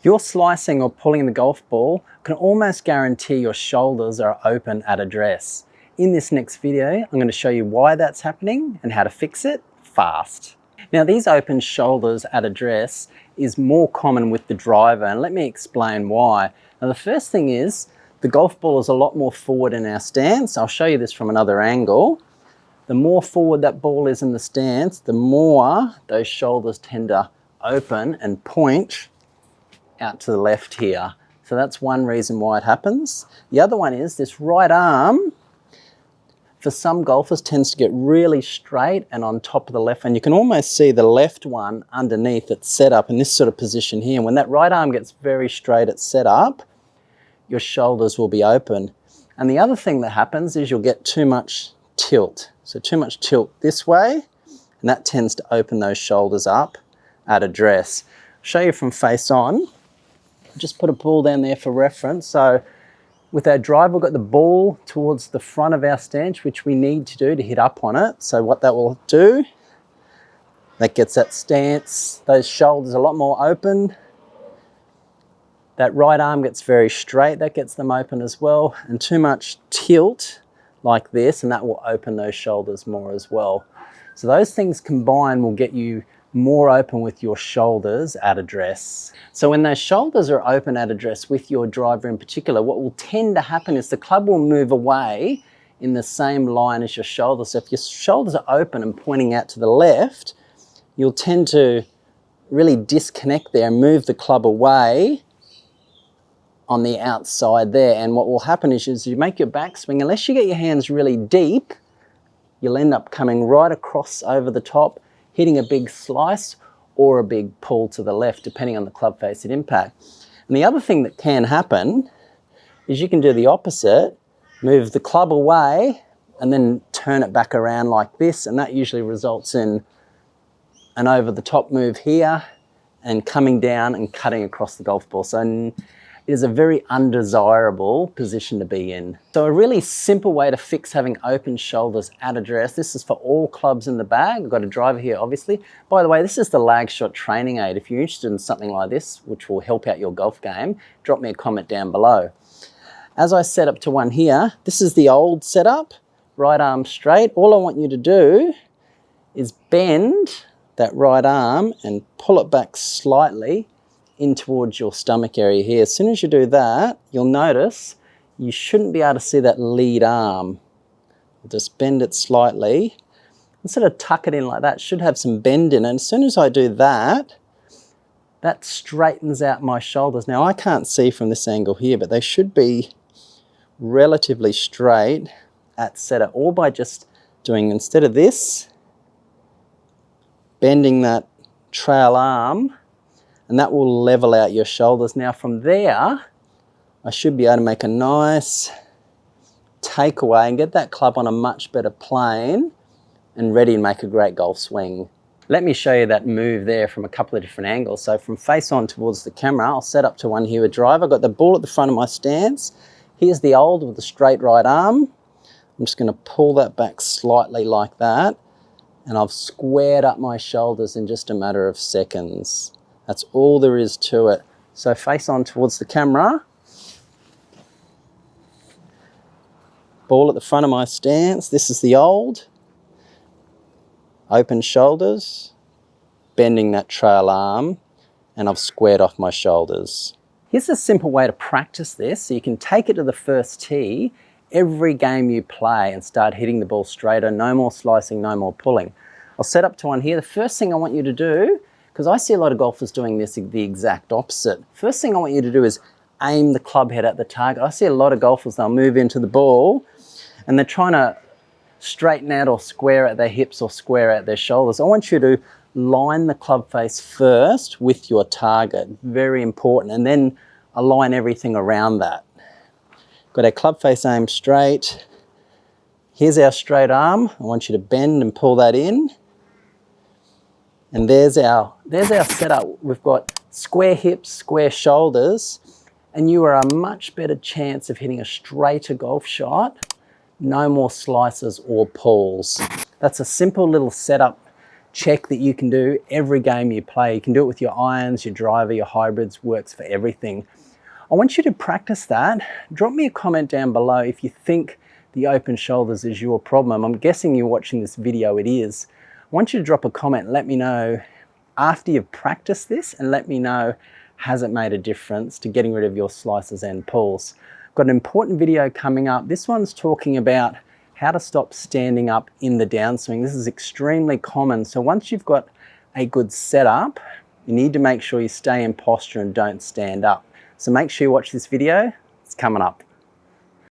If you're slicing or pulling the golf ball, I can almost guarantee your shoulders are open at address. In this next video, I'm going to show you why that's happening and how to fix it fast. Now, these open shoulders at address is more common with the driver, and let me explain why. Now, the first thing is the golf ball is a lot more forward in our stance. I'll show you this from another angle. The more forward that ball is in the stance, the more those shoulders tend to open and point out to the left here. So that's one reason why it happens. The other one is this right arm, for some golfers, tends to get really straight and on top of the left, and you can almost see the left one underneath it's set up in this sort of position here. And when that right arm gets very straight at setup, your shoulders will be open. And the other thing that happens is you'll get too much tilt. So too much tilt this way, and that tends to open those shoulders up at address. I'll show you from face on. Just put a ball down there for reference. So with our driver, we've got the ball towards the front of our stance, which we need to do to hit up on it. So what that will do, that gets that stance, those shoulders a lot more open. That right arm gets very straight, that gets them open as well. And too much tilt like this, and that will open those shoulders more as well. So those things combined will get you more open with your shoulders at address. So when those shoulders are open at address with your driver in particular, what will tend to happen is the club will move away in the same line as your shoulders. So if your shoulders are open and pointing out to the left, you'll tend to really disconnect there and move the club away on the outside there. And what will happen is you make your backswing, unless you get your hands really deep, you'll end up coming right across over the top, hitting a big slice or a big pull to the left, depending on the club face at impact. And the other thing that can happen is you can do the opposite, move the club away and then turn it back around like this, and that usually results in an over the top move here and coming down and cutting across the golf ball. So it is a very undesirable position to be in. So a really simple way to fix having open shoulders at address. This is for all clubs in the bag. I've got a driver here, obviously. By the way, this is the lag shot training aid. If you're interested in something like this, which will help out your golf game, drop me a comment down below. As I set up to one here, this is the old setup, right arm straight. All I want you to do is bend that right arm and pull it back slightly in towards your stomach area here. As soon as you do that, you'll notice you shouldn't be able to see that lead arm. Just bend it slightly. Instead of tuck it in like that, it should have some bend in it. And as soon as I do that, that straightens out my shoulders. Now I can't see from this angle here, but they should be relatively straight at setup, all by just doing, instead of this, bending that trail arm, and that will level out your shoulders. Now from there, I should be able to make a nice takeaway and get that club on a much better plane and ready to make a great golf swing. Let me show you that move there from a couple of different angles. So from face on towards the camera, I'll set up to one here with driver. I've got the ball at the front of my stance. Here's the old with the straight right arm. I'm just going to pull that back slightly like that, and I've squared up my shoulders in just a matter of seconds. That's all there is to it. So face on towards the camera. Ball at the front of my stance. This is the old. Open shoulders, bending that trail arm, and I've squared off my shoulders. Here's a simple way to practice this so you can take it to the first tee every game you play and start hitting the ball straighter. No more slicing, no more pulling. I'll set up to one here. The first thing I want you to do, because I see a lot of golfers doing this the exact opposite. First thing I want you to do is aim the club head at the target. I see a lot of golfers, they'll move into the ball and they're trying to straighten out or square out their hips or square out their shoulders. I want you to line the club face first with your target. Very important. And then align everything around that. Got our club face aimed straight. Here's our straight arm. I want you to bend and pull that in. And there's our setup. We've got square hips, square shoulders, and you are a much better chance of hitting a straighter golf shot. No more slices or pulls. That's a simple little setup check that you can do every game you play. You can do it with your irons, your driver, your hybrids, works for everything. I want you to practice that. Drop me a comment down below if you think the open shoulders is your problem. I'm guessing you're watching this video, it is. I want you to drop a comment and let me know after you've practiced this, and let me know, has it made a difference to getting rid of your slices and pulls? I've got an important video coming up. This one's talking about how to stop standing up in the downswing. This is extremely common. So once you've got a good setup, you need to make sure you stay in posture and don't stand up. So make sure you watch this video. It's coming up.